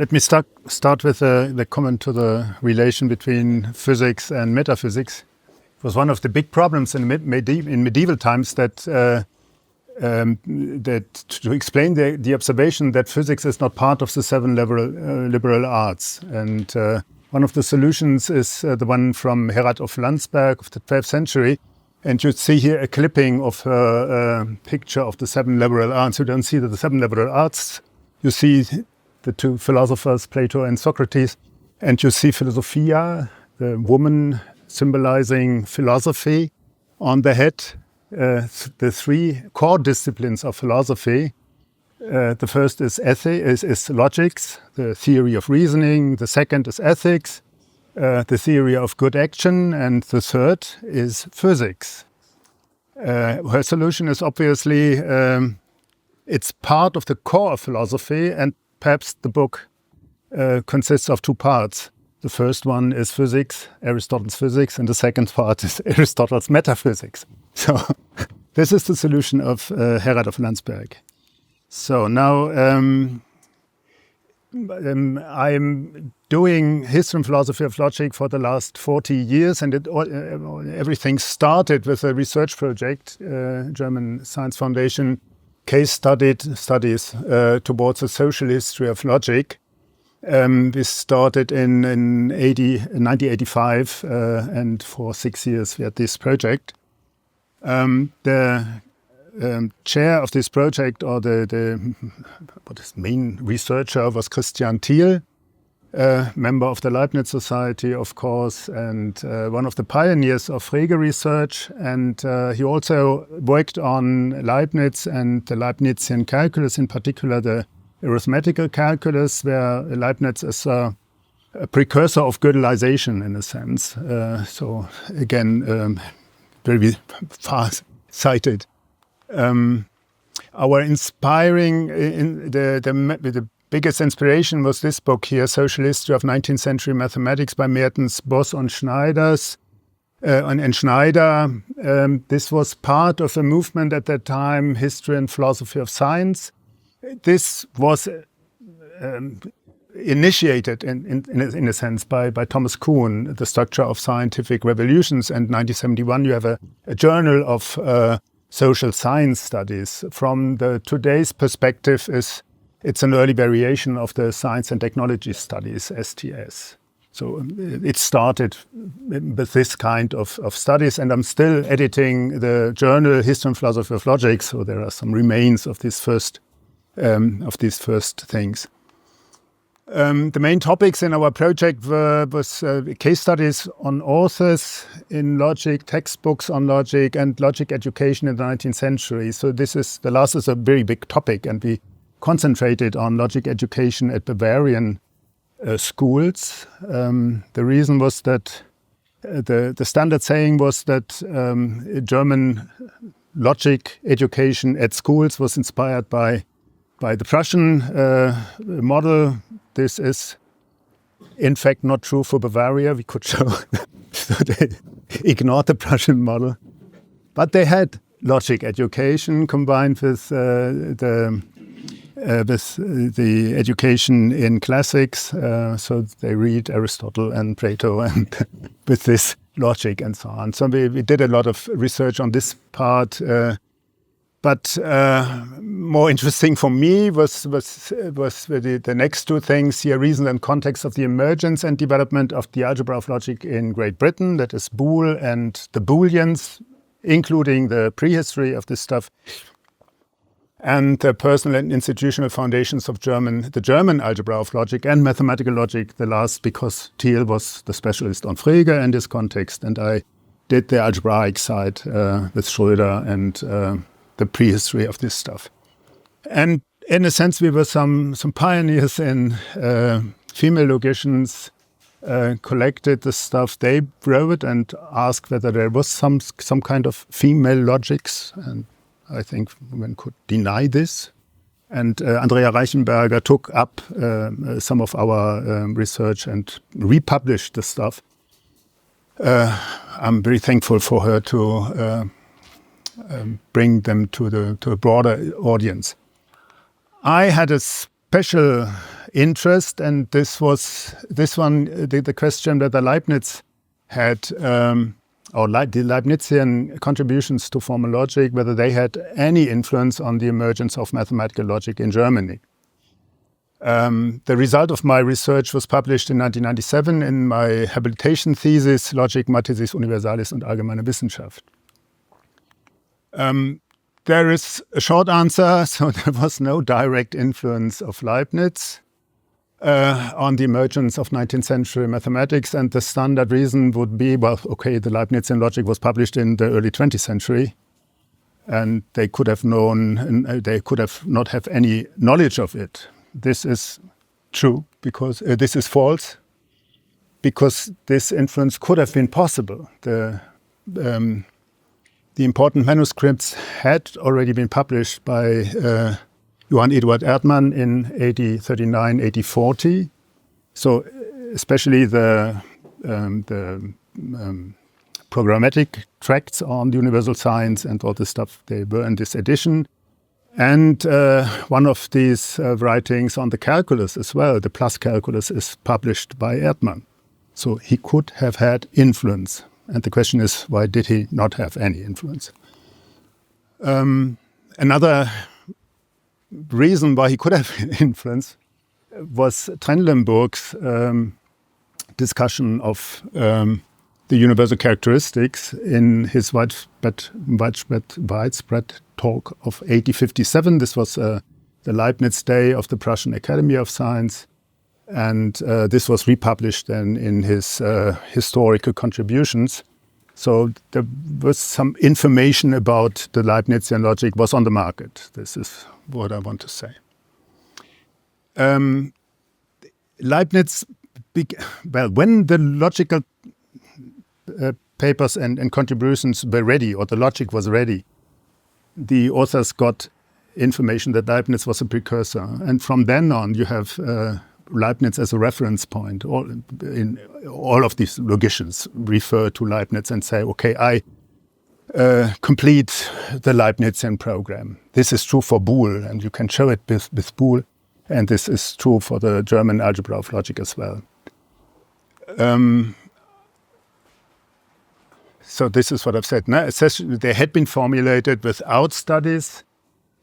Let me start with the comment to the relation between physics and metaphysics. It was one of the big problems in medieval times that to explain the observation that physics is not part of the seven liberal arts. And one of the solutions is the one from Herrat of Landsberg of the 12th century. And you see here a clipping of a picture of the seven liberal arts. You don't see the seven liberal arts. You see the two philosophers, Plato and Socrates, and you see Philosophia, the woman symbolizing philosophy, on the head. The three core disciplines of philosophy. The first is logics, the theory of reasoning. The second is ethics, the theory of good action, and the third is physics. Her solution is obviously it's part of the core of philosophy, and perhaps the book consists of two parts. The first one is physics, Aristotle's physics, and the second part is Aristotle's metaphysics. So this is the solution of Herrat of Landsberg. So now I'm doing history and philosophy of logic for the last 40 years, and everything started with a research project, German Science Foundation, case studies towards a social history of logic. We started in 1985, and for 6 years we had this project. The chair of this project, or the main researcher, was Christian Thiel, member of the Leibniz Society, of course, and one of the pioneers of Frege research. And he also worked on Leibniz and the Leibnizian calculus, in particular the arithmetical calculus, where Leibniz is a precursor of Gödelization in a sense. So again, very far-sighted. Our inspiring, the biggest inspiration was this book here, Social History of 19th Century Mathematics by Mertens, Boss and Schneider. This was part of a movement at that time, History and Philosophy of Science. This was initiated in a sense by Thomas Kuhn, The Structure of Scientific Revolutions, and 1971 you have a journal of social science studies. From today's perspective, it's an early variation of the Science and Technology Studies, STS. So it started with this kind of studies, and I'm still editing the journal History and Philosophy of Logic, so there are some remains of these first things. The main topics in our project was case studies on authors in logic, textbooks on logic, and logic education in the 19th century. So the last is a very big topic, and we concentrated on logic education at Bavarian schools. The reason was that the standard saying was that German logic education at schools was inspired by the Prussian model. This is, in fact, not true for Bavaria. We could show. So they ignored the Prussian model. But they had logic education combined with the education in classics. So they read Aristotle and Plato, and with this logic and so on. So we did a lot of research on this part. But more interesting for me was the next two things here: reason and context of the emergence and development of the algebra of logic in Great Britain, that is Boole and the Booleans, including the prehistory of this stuff, and the personal and institutional foundations of the German algebra of logic and mathematical logic, the last because Thiel was the specialist on Frege and this context, and I did the algebraic side with Schröder and the prehistory of this stuff. And in a sense, we were some pioneers in female logicians, collected the stuff they wrote and asked whether there was some kind of female logics. And I think one could deny this. And Andrea Reichenberger took up some of our research and republished the stuff. I'm very thankful for her to bring them to a broader audience. I had a special interest, and the question whether Leibniz had, the Leibnizian contributions to formal logic, whether they had any influence on the emergence of mathematical logic in Germany. The result of my research was published in 1997 in my habilitation thesis, Logik, Mathesis, Universalis und Allgemeine Wissenschaft. There is a short answer, so there was no direct influence of Leibniz on the emergence of 19th century mathematics, and the standard reason would be, well, okay, the Leibnizian logic was published in the early 20th century, and they could have not have any knowledge of it. This is true, because this is false, because this influence could have been possible. The important manuscripts had already been published by Johann Eduard Erdmann in 1839, 1840. So especially the programmatic tracts on universal science and all this stuff, they were in this edition. And one of these writings on the calculus as well, the plus calculus, is published by Erdmann. So he could have had influence. And the question is, why did he not have any influence? Another reason why he could have influence was Trendelenburg's discussion of the universal characteristics in his widespread talk of 1857. This was the Leibniz Day of the Prussian Academy of Science, and this was republished then in his historical contributions. So there was some information about the Leibnizian logic was on the market. This is what I want to say. Leibniz, when the logical papers and contributions were ready, or the logic was ready, the authors got information that Leibniz was a precursor. And from then on, you have Leibniz as a reference point. All of these logicians refer to Leibniz and say, okay, I complete the Leibnizian program. This is true for Boole, and you can show it with Boole. And this is true for the German algebra of logic as well. So this is what I've said. Now, essentially, they had been formulated without studies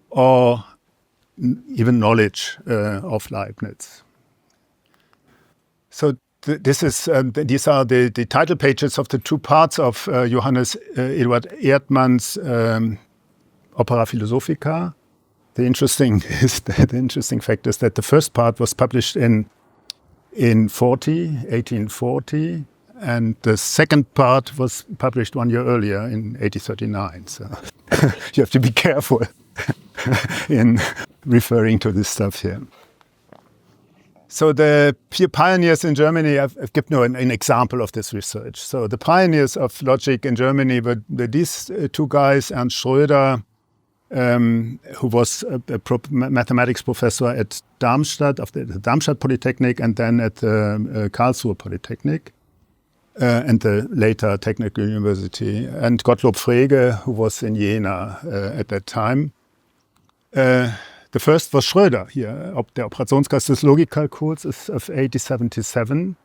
or even knowledge of Leibniz. So these are the title pages of the two parts of Johannes Eduard Erdmann's Opera Philosophica. The interesting fact is that the first part was published in 1840. And the second part was published 1 year earlier in 1839. So you have to be careful in referring to this stuff here. So the pioneers in Germany, I've given an example of this research. So the pioneers of logic in Germany were these two guys, Ernst Schröder, who was a mathematics professor at Darmstadt, of the Darmstadt Polytechnic, and then at the Karlsruhe Polytechnic. And the later Technical University, and Gottlob Frege, who was in Jena at that time. The first was Schröder here. Der Operationskreis des Logikkalkuls is of 1877.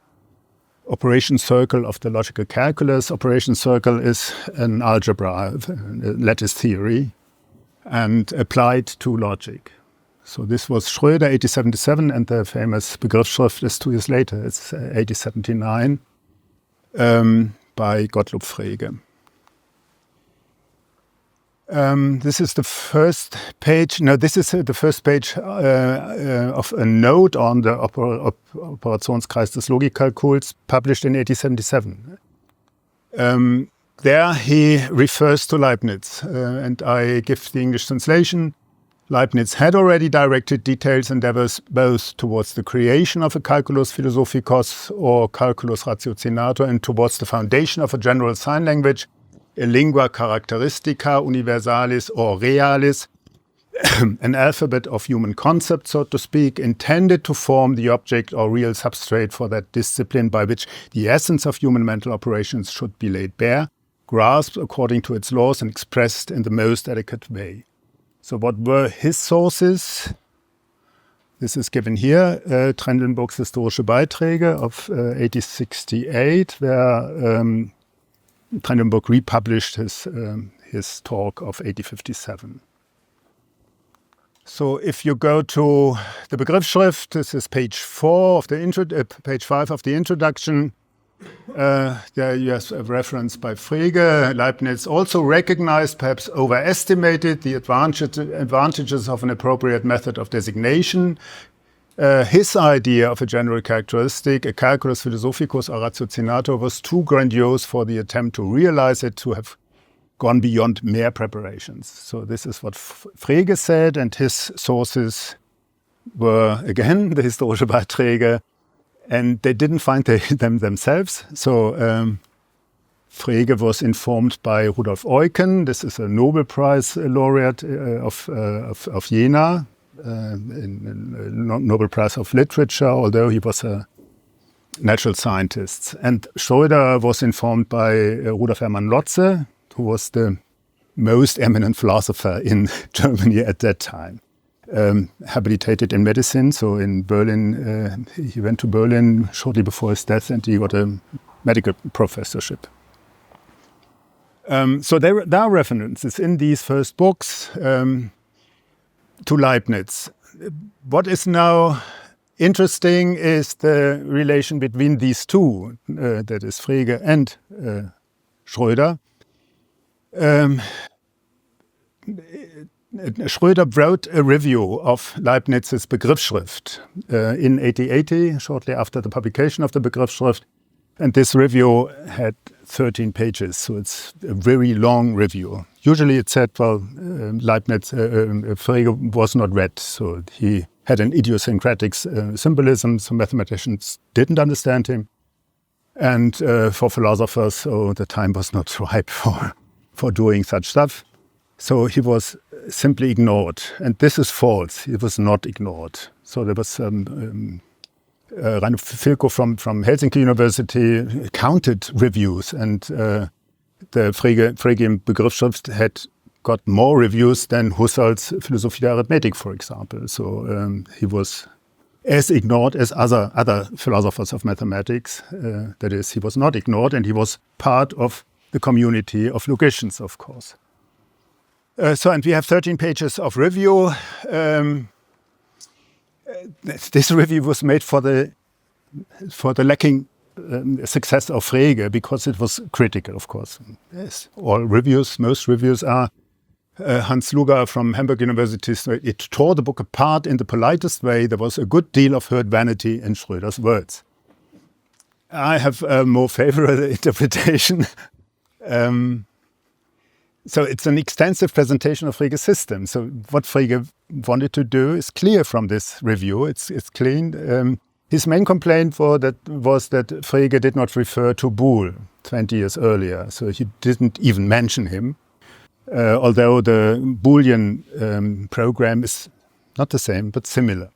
Operation circle of the logical calculus. Operation circle is an algebra, lattice theory, and applied to logic. So this was Schröder, 1877, and the famous Begriffsschrift is 2 years later. It's 1879. By Gottlob Frege. This is the first page. No, this is the first page of a note on the Operationskreis des Logikkalkuls, published in 1877. There he refers to Leibniz, and I give the English translation. Leibniz had already directed detailed endeavors both towards the creation of a calculus philosophicus or calculus ratiocinator and towards the foundation of a general sign language, a lingua characteristica universalis or realis, an alphabet of human concepts, so to speak, intended to form the object or real substrate for that discipline by which the essence of human mental operations should be laid bare, grasped according to its laws and expressed in the most adequate way. So what were his sources? This is given here, Trendelenburg's historische Beiträge of 1868, where Trendelenburg republished his talk of 1857. So if you go to the Begriffsschrift, this is page 4 of the page 5 of the introduction. There you have a reference by Frege. Leibniz also recognized, perhaps overestimated, the advantages of an appropriate method of designation. His idea of a general characteristic, a calculus philosophicus a ratiocinator, was too grandiose for the attempt to realize it, to have gone beyond mere preparations. So this is what Frege said, and his sources were, again, the historische Beiträge, and they didn't find them themselves. So Frege was informed by Rudolf Eucken. This is a Nobel Prize laureate of Jena, Nobel Prize of Literature, although he was a natural scientist. And Schröder was informed by Rudolf Hermann Lotze, who was the most eminent philosopher in Germany at that time. Habilitated in medicine, so in Berlin, he went to Berlin shortly before his death, and he got a medical professorship. So there are references in these first books to Leibniz. What is now interesting is the relation between these two, that is Frege and Schröder. Schröder wrote a review of Leibniz's Begriffsschrift in 1880, shortly after the publication of the Begriffsschrift. And this review had 13 pages, so it's a very long review. Usually it said, well, Leibniz, Frege was not read, so he had an idiosyncratic symbolism, so mathematicians didn't understand him. And for philosophers, so the time was not ripe for doing such stuff. So he was simply ignored. And this is false. He was not ignored. So there was Reinhold Filko from Helsinki University counted reviews, and the Frege Begriffsschrift had got more reviews than Husserl's Philosophie der Arithmetik, for example. So he was as ignored as other philosophers of mathematics. That is, he was not ignored, and he was part of the community of logicians, of course. And we have 13 pages of review. This review was made for the lacking success of Frege, because it was critical, of course. Yes, most reviews are. Hans Luger from Hamburg University said it tore the book apart in the politest way. There was a good deal of hurt vanity in Schröder's words. I have a more favorable interpretation. So it's an extensive presentation of Frege's system. So what Frege wanted to do is clear from this review. It's clean. His main complaint was that Frege did not refer to Boole 20 years earlier. So he didn't even mention him. Although the Boolean program is not the same, but similar.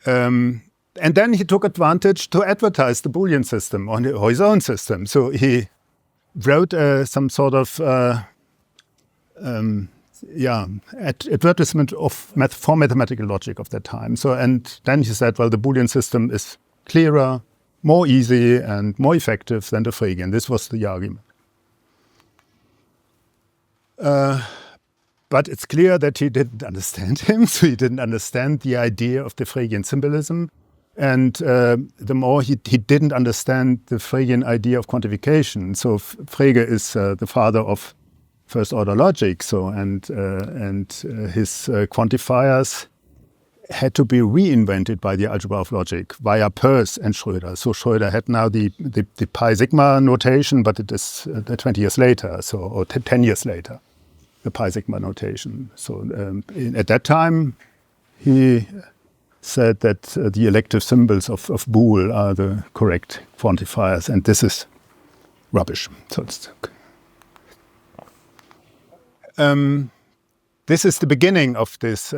And then he took advantage to advertise the Boolean system or his own system. So he wrote some sort of advertisement for mathematical logic of that time. So, and then he said, well, the Boolean system is clearer, more easy, and more effective than the Frege. And this was the argument. But it's clear that he didn't understand him, so he didn't understand the idea of the Fregean symbolism. And the more he didn't understand the Fregean idea of quantification. So Frege is the father of first-order logic. So and his quantifiers had to be reinvented by the algebra of logic via Peirce and Schröder. So Schröder had now the pi sigma notation, but it is 20 years later, or 10 years later, the pi sigma notation. So at that time, he said that the elective symbols of Boole are the correct quantifiers, and this is rubbish. So it's this is the beginning of this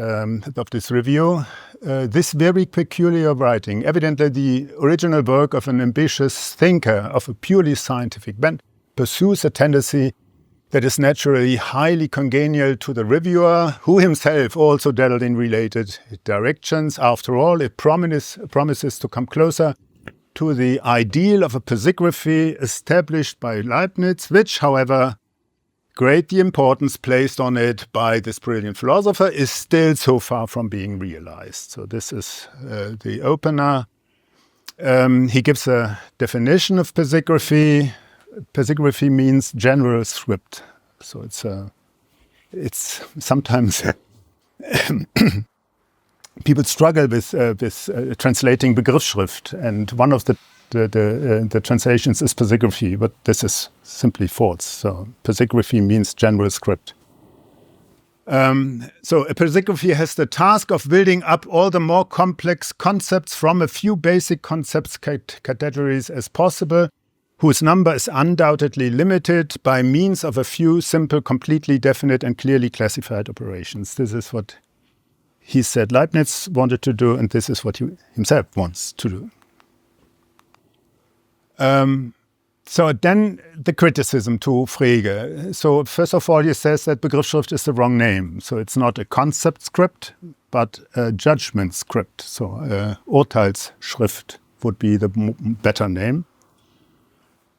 review. This very peculiar writing, evidently the original work of an ambitious thinker of a purely scientific bent, pursues a tendency that is naturally highly congenial to the reviewer, who himself also dealt in related directions. After all, it promises to come closer to the ideal of a pisigraphy established by Leibniz, which, however great the importance placed on it by this brilliant philosopher, is still so far from being realized. So this is the opener. He gives a definition of pisigraphy. Pisigraphy means general script. So it's sometimes people struggle with translating Begriffsschrift, and one of the translations is pisigraphy, but this is simply false. So pisigraphy means general script. So a pisigraphy has the task of building up all the more complex concepts from a few basic concepts categories as possible, whose number is undoubtedly limited by means of a few simple, completely definite and clearly classified operations. This is what he said Leibniz wanted to do, and this is what he himself wants to do. So then the criticism to Frege. So first of all, he says that Begriffsschrift is the wrong name. So it's not a concept script, but a judgment script. So Urteilsschrift would be the better name.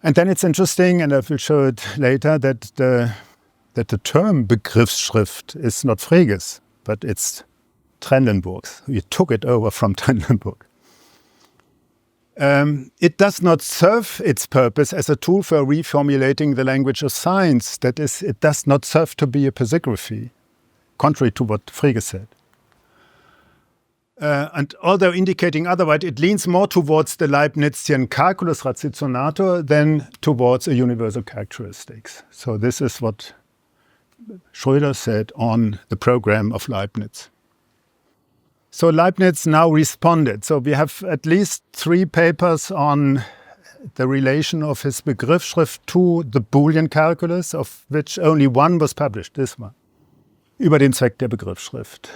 And then it's interesting, and I will show it later, that the term Begriffsschrift is not Frege's, but it's Trendelenburg's. We took it over from Trendelenburg. It does not serve its purpose as a tool for reformulating the language of science. That is, it does not serve to be a pisigraphy, contrary to what Frege said. And although indicating otherwise, it leans more towards the Leibnizian calculus ratioinator than towards a universal characteristics. So this is what Schröder said on the program of Leibniz. So Leibniz now responded. So we have at least 3 papers on the relation of his Begriffsschrift to the Boolean calculus, of which only one was published, this one, über den Zweck der Begriffsschrift,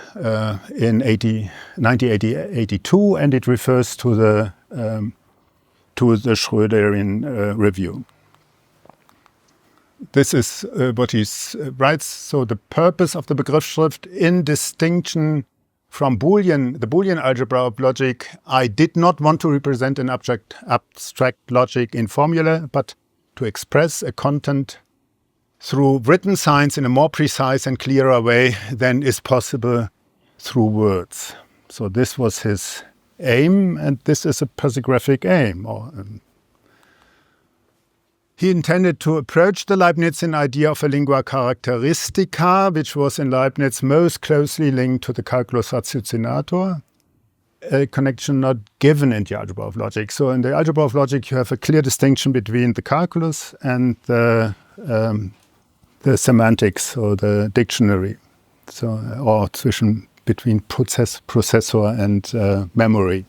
in 1982, and it refers to the Schröderian review. This is what he writes. So the purpose of the Begriffsschrift, in distinction from the Boolean algebra of logic, I did not want to represent an abstract logic in formula, but to express a content through written signs in a more precise and clearer way than is possible through words. So this was his aim, and this is a pisigraphic aim. He intended to approach the Leibnizian idea of a lingua characteristica, which was in Leibniz most closely linked to the calculus ratioinator, a connection not given in the algebra of logic. So in the algebra of logic, you have a clear distinction between the calculus and the semantics, or the dictionary, or between processor and memory,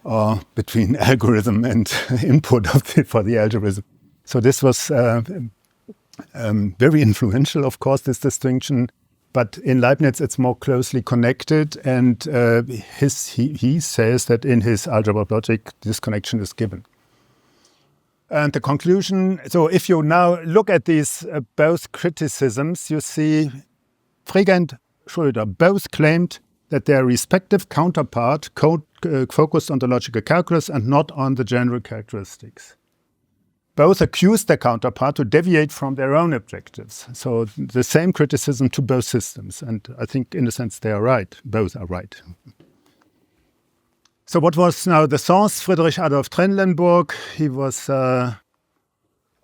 or between algorithm and input for the algorithm. So this was very influential, of course, this distinction. But in Leibniz, it's more closely connected, and he says that in his algebra of logic, this connection is given. And the conclusion, so if you now look at these both criticisms, you see Frege and Schröder both claimed that their respective counterpart focused on the logical calculus and not on the general characteristics. Both accused their counterpart to deviate from their own objectives. So the same criticism to both systems. And I think, in a sense, they are right. Both are right. So what was now the source? Friedrich Adolf Trendelenburg. He was an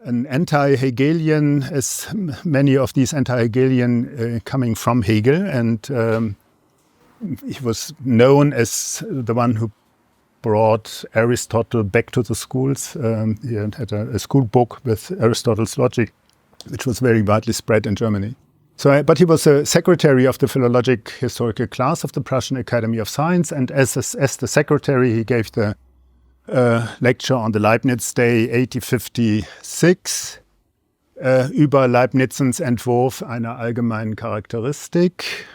anti-Hegelian, as many of these anti-Hegelian coming from Hegel. And he was known as the one who brought Aristotle back to the schools. He had a school book with Aristotle's logic, which was very widely spread in Germany. So, but he was a secretary of the philologic historical class of the Prussian Academy of Science, and as the secretary, he gave the lecture on the Leibniz Day 1856 über Leibnizens Entwurf einer allgemeinen Charakteristik.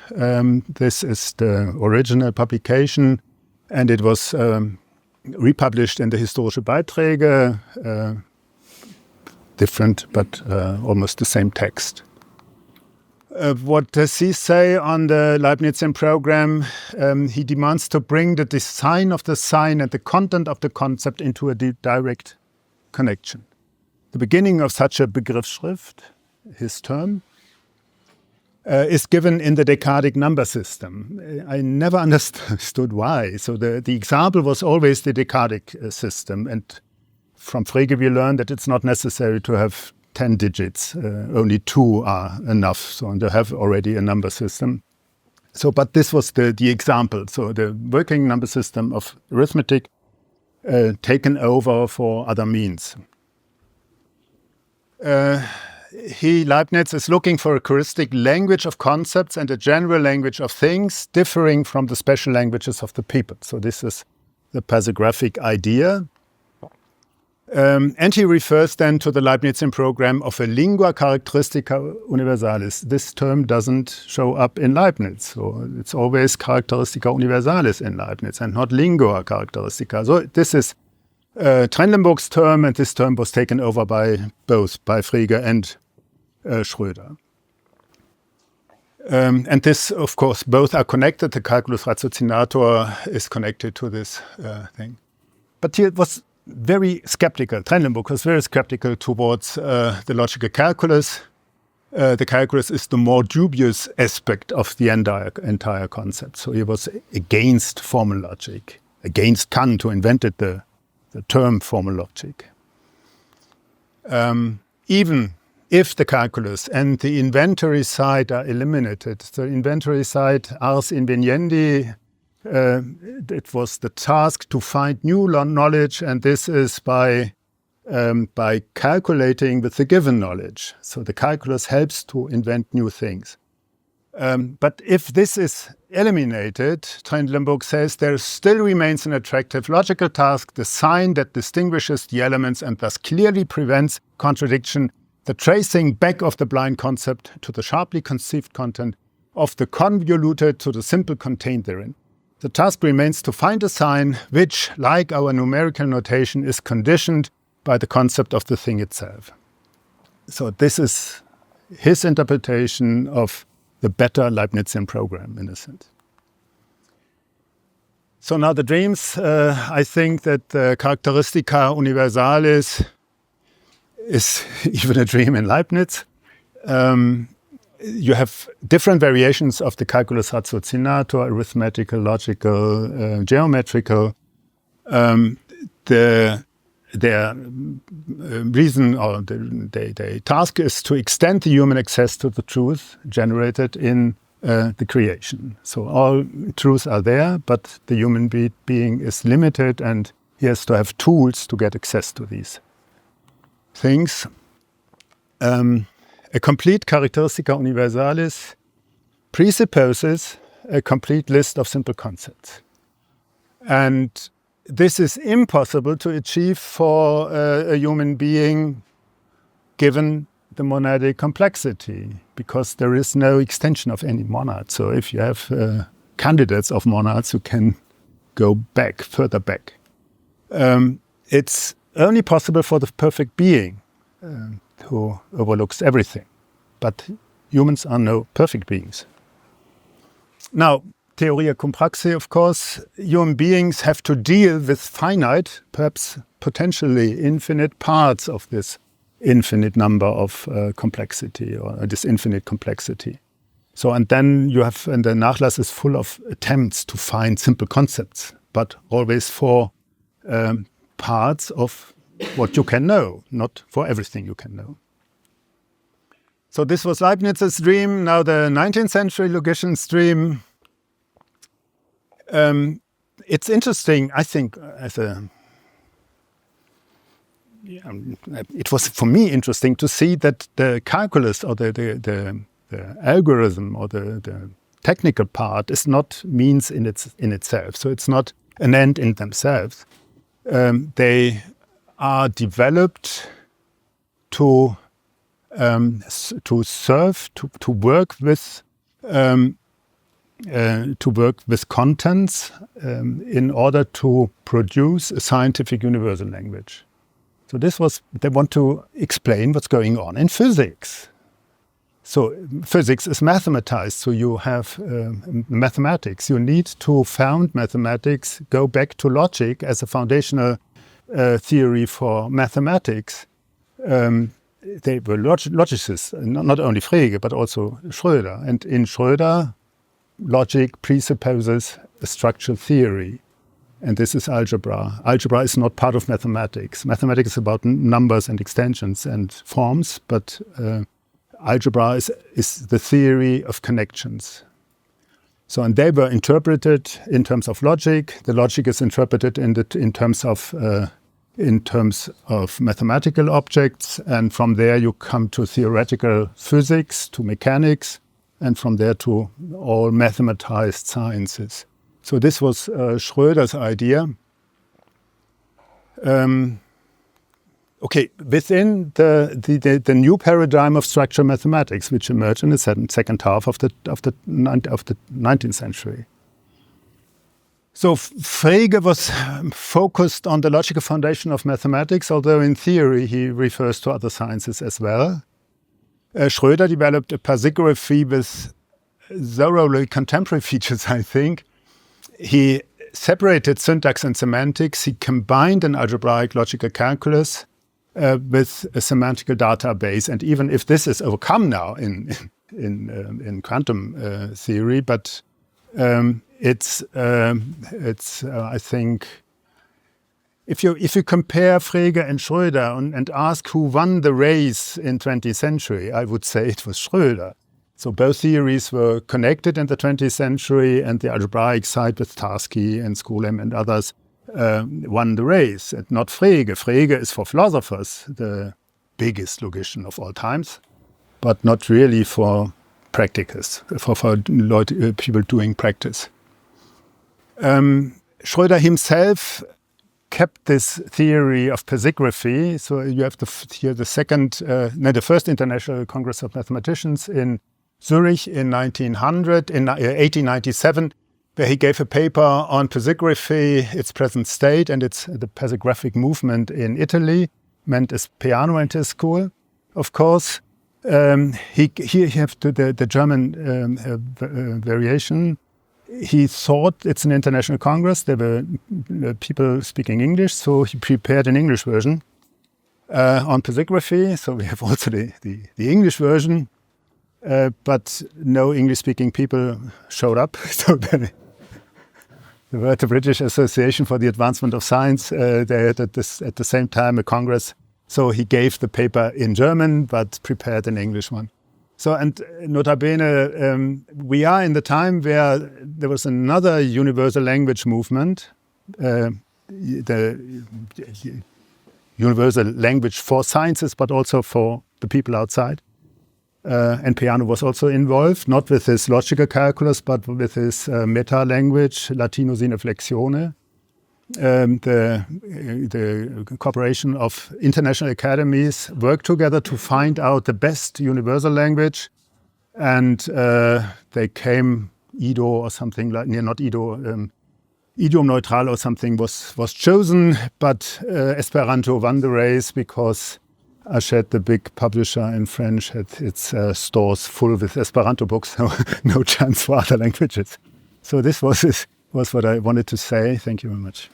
This is the original publication. And it was republished in the Historische Beiträge different, but almost the same text. What does he say on the Leibnizian program? He demands to bring the design of the sign and the content of the concept into a direct connection. The beginning of such a Begriffsschrift, his term, is given in the decadic number system. I never understood why. So the example was always the decadic system. And from Frege we learned that it's not necessary to have 10 digits. Only 2 are enough. So and they have already a number system. So, but this was the example. So the working number system of arithmetic taken over for other means. Leibniz is looking for a heuristic language of concepts and a general language of things differing from the special languages of the people. So this is the pathographic idea. And he refers then to the Leibnizian program of a lingua characteristica universalis. This term doesn't show up in Leibniz. So it's always characteristica universalis in Leibniz and not lingua characteristica. So this is Trendelenburg's term, and this term was taken over by both, by Frege and Schröder. And this, of course, both are connected. The calculus ratiocinator is connected to this thing. But he was very skeptical. Trendelenburg was very skeptical towards the logical calculus. The calculus is the more dubious aspect of the entire concept. So he was against formal logic, against Kant, who invented the term formal logic. Even if the calculus and the inventory side are eliminated, the inventory side, ars inveniendi, it was the task to find new knowledge, and this is by calculating with the given knowledge. So the calculus helps to invent new things. But if this is eliminated, Trendelenburg says there still remains an attractive logical task, the sign that distinguishes the elements and thus clearly prevents contradiction, the tracing back of the blind concept to the sharply conceived content, of the convoluted to the simple contained therein. The task remains to find a sign which, like our numerical notation, is conditioned by the concept of the thing itself. So this is his interpretation of the better Leibnizian program, in a sense. So now the dreams, I think that the characteristica universalis is even a dream in Leibniz. You have different variations of the calculus ratiocinator, arithmetical, logical, geometrical. Their reason or the task is to extend the human access to the truth generated in the creation. So all truths are there, but the human being is limited, and he has to have tools to get access to these things. A complete characteristica universalis presupposes a complete list of simple concepts. And this is impossible to achieve for a human being given the monadic complexity, because there is no extension of any monad. So if you have candidates of monads, you can go back, further back. It's only possible for the perfect being who overlooks everything. But humans are no perfect beings. Now, theoria cum praxis, of course, human beings have to deal with finite, perhaps potentially infinite parts of this infinite number of complexity, or this infinite complexity. So, and then you have, and the Nachlass is full of attempts to find simple concepts, but always for parts of what you can know, not for everything you can know. So this was Leibniz's dream. Now the 19th century logician's dream. It's interesting, I think, it was for me interesting to see that the calculus or the algorithm or the technical part is not means in itself. So it's not an end in themselves. They are developed to serve, to work with contents in order to produce a scientific universal language. So they want to explain what's going on in physics. So physics is mathematized, so you have mathematics. You need to found mathematics, go back to logic as a foundational theory for mathematics. They were logicists, not only Frege, but also Schröder. And in Schröder, logic presupposes a structural theory. And this is algebra. Algebra is not part of mathematics. Mathematics is about numbers and extensions and forms, but algebra is the theory of connections. So, and they were interpreted in terms of logic. The logic is interpreted in terms of mathematical objects, and from there you come to theoretical physics, to mechanics, and from there to all mathematized sciences. So this was Schröder's idea. Within the new paradigm of structural mathematics, which emerged in the second half of the 19th century. So Frege was focused on the logical foundation of mathematics, although in theory he refers to other sciences as well. Schröder developed a pasigraphy with thoroughly contemporary features, I think. He separated syntax and semantics. He combined an algebraic logical calculus with a semantical database. And even if this is overcome now in quantum theory, but it's I think, if you compare Frege and Schröder and ask who won the race in 20th century, I would say it was Schröder. So both theories were connected in the 20th century, and the algebraic side with Tarski and Skolem and others won the race, and not Frege. Frege is for philosophers the biggest logician of all times, but not really for practitioners, for people doing practice. Schröder himself kept this theory of pasigraphy. So you have the first International Congress of Mathematicians in Zurich in 1897, where he gave a paper on pasigraphy, its present state, and it's the pasigraphic movement in Italy, meant as piano in his school, of course. He have the German variation. He thought it's an international congress. There were people speaking English, so he prepared an English version on pasigraphy. So we have also the English version, but no English-speaking people showed up. So there were the British Association for the Advancement of Science. They had at the same time a congress. So he gave the paper in German, but prepared an English one. So, and nota bene, we are in the time where there was another universal language movement, the universal language for sciences, but also for the people outside. And Peano was also involved, not with his logical calculus, but with his meta-language, Latino sine flexione. The cooperation of international academies worked together to find out the best universal language, and they came Ido or something like not Ido, idiom neutral or something was chosen, but Esperanto won the race because Hachette, the big publisher in French, had its stores full with Esperanto books, so no chance for other languages. So this was what I wanted to say. Thank you very much.